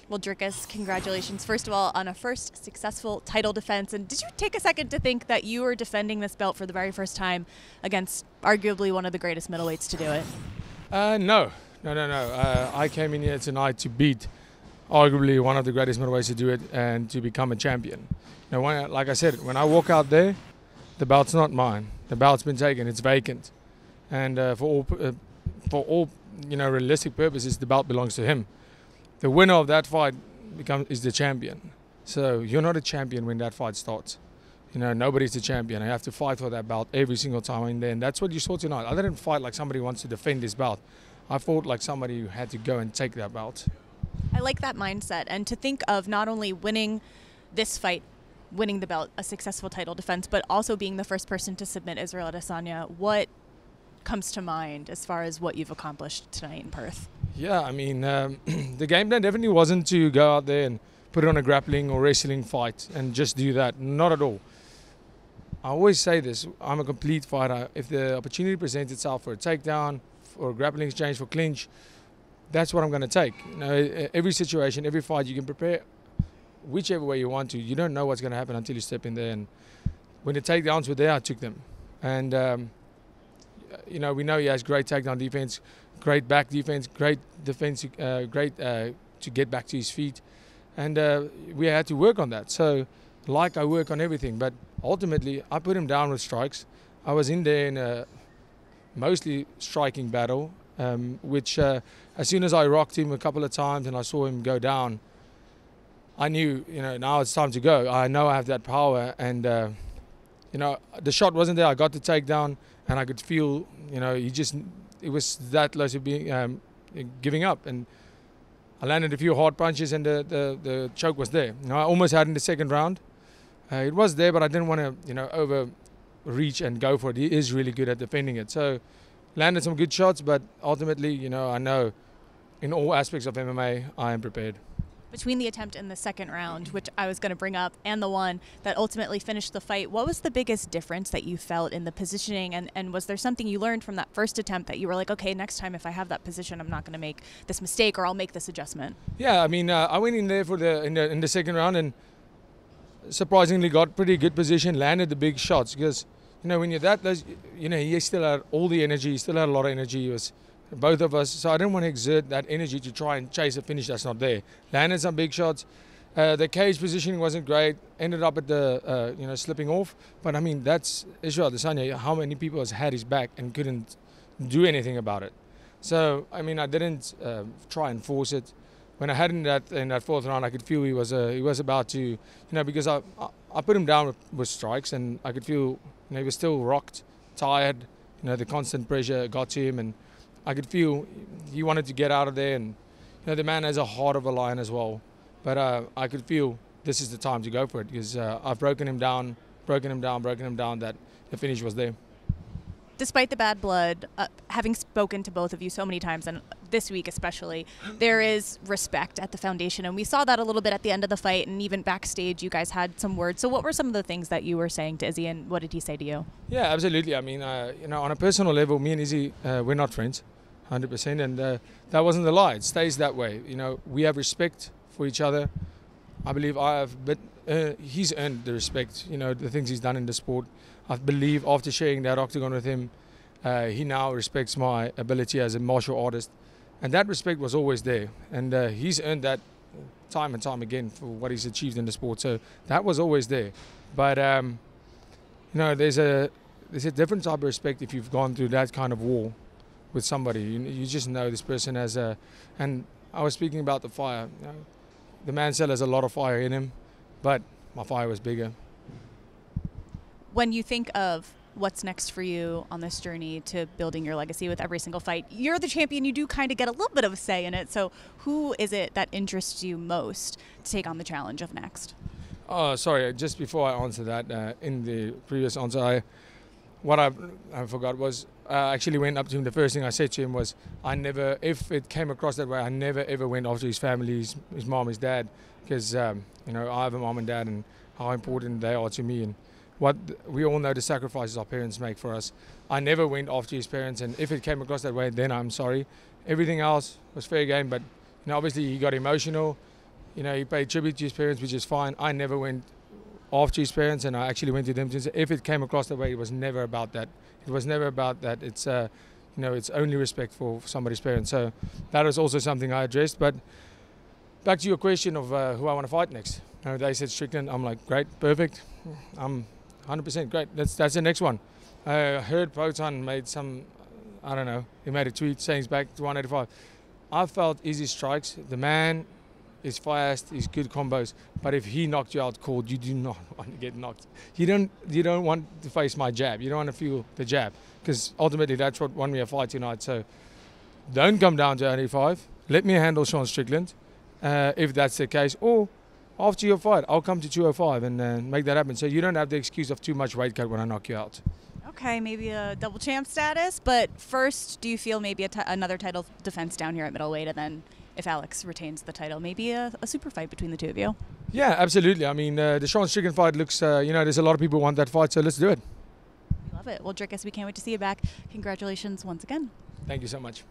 Well, Dricus, congratulations, first of all, on a first successful title defense. And did you take a second to think that you were defending this belt for the very first time against arguably one of the greatest middleweights to do it? No. I came in here tonight to beat arguably one of the greatest middleweights to do it and to become a champion. Now, like I said, when I walk out there, the belt's not mine. The belt's been taken. It's vacant. And for all realistic purposes, the belt belongs to him. The winner of that fight is the champion. So you're not a champion when that fight starts. Nobody's the champion. I have to fight for that belt every single time I'm in there. And that's what you saw tonight. I didn't fight like somebody wants to defend his belt. I fought like somebody who had to go and take that belt. I like that mindset. And to think of not only winning this fight, winning the belt, a successful title defense, but also being the first person to submit Israel Adesanya, what comes to mind as far as what you've accomplished tonight in Perth? Yeah, I mean, the game plan definitely wasn't to go out there and put it on a grappling or wrestling fight and just do that. Not at all. I always say this, I'm a complete fighter. If the opportunity presents itself for a takedown, for a grappling exchange, for clinch, that's what I'm going to take. Every situation, every fight, you can prepare whichever way you want to. You don't know what's going to happen until you step in there. And when the takedowns were there, I took them. And, we know he has great takedown defense, great back defense, great defense, great to get back to his feet. And we had to work on that. So, like I work on everything, but ultimately I put him down with strikes. I was in there in a mostly striking battle, which as soon as I rocked him a couple of times and I saw him go down, I knew, now it's time to go. I know I have that power, and the shot wasn't there. I got the takedown, and I could feel, it was that close to being giving up, and I landed a few hard punches, and the choke was there. I almost had in the second round. It was there, but I didn't want to, overreach and go for it. He is really good at defending it. So, landed some good shots, but ultimately, I know in all aspects of MMA, I am prepared. Between the attempt in the second round, which I was going to bring up, and the one that ultimately finished the fight, what was the biggest difference that you felt in the positioning? And was there something you learned from that first attempt that you were like, okay, next time if I have that position, I'm not going to make this mistake, or I'll make this adjustment? Yeah, I mean, I went in there for in the second round and surprisingly got pretty good position, landed the big shots, because when you're that close, he still had all the energy, he still had a lot of energy. He was both of us, so I didn't want to exert that energy to try and chase a finish that's not there. Landed some big shots. The cage positioning wasn't great. Ended up at the slipping off. But I mean, that's Israel Adesanya. How many people has had his back and couldn't do anything about it? So I mean, I didn't try and force it. When I had in that fourth round, I could feel he was about to, because I put him down with strikes, and I could feel he was still rocked, tired. The constant pressure got to him, and I could feel he wanted to get out of there. And the man has a heart of a lion as well. But I could feel this is the time to go for it, because I've broken him down, that the finish was there. Despite the bad blood, having spoken to both of you so many times, and this week especially, there is respect at the foundation. And we saw that a little bit at the end of the fight, and even backstage you guys had some words. So what were some of the things that you were saying to Izzy, and what did he say to you? Yeah, absolutely. I mean, on a personal level, me and Izzy, we're not friends, 100%. And that wasn't the lie. It stays that way. We have respect for each other. I believe I have, but he's earned the respect, the things he's done in the sport. I believe after sharing that octagon with him, he now respects my ability as a martial artist. And that respect was always there. And he's earned that time and time again for what he's achieved in the sport. So that was always there. But, there's a different type of respect if you've gone through that kind of war with somebody. You just know this person has a... And I was speaking about the fire. The man still has a lot of fire in him, but my fire was bigger. When you think of what's next for you on this journey to building your legacy with every single fight, you're the champion. You do kind of get a little bit of a say in it. So who is it that interests you most to take on the challenge of next? Oh, sorry. Just before I answer that, in the previous answer, what I forgot was I actually went up to him. The first thing I said to him was, if it came across that way, I never ever went after his family, his mom, his dad, because I have a mom and dad, and how important they are to me, and what we all know the sacrifices our parents make for us. I never went after his parents, and if it came across that way, then I'm sorry. Everything else was fair game, but obviously he got emotional. You know, he paid tribute to his parents, which is fine. I never went after his parents, and I actually went to them. If it came across that way, it was never about that. It was never about that. It's you know, it's only respect for somebody's parents. So that was also something I addressed. But back to your question of who I want to fight next. You know, they said Strickland. I'm like, great, perfect. I'm 100% great. That's the next one. I heard Poatan made some, I don't know, he made a tweet saying he's back to 185. I felt easy strikes. The man is fast, he's good combos. But if he knocked you out cold, you do not want to get knocked. You don't want to face my jab. You don't want to feel the jab. Because ultimately that's what won me a fight tonight. So don't come down to 185. Let me handle Sean Strickland, if that's the case. Or after your fight, I'll come to 205 and make that happen. So you don't have the excuse of too much weight cut when I knock you out. Okay, maybe a double champ status. But first, do you feel maybe another title defense down here at middleweight, and then if Alex retains the title, maybe a super fight between the two of you? Yeah, absolutely. I mean, the Sean Strickland fight looks, you know, there's a lot of people who want that fight, so let's do it. We love it. Well, Dricus, we can't wait to see you back. Congratulations once again. Thank you so much.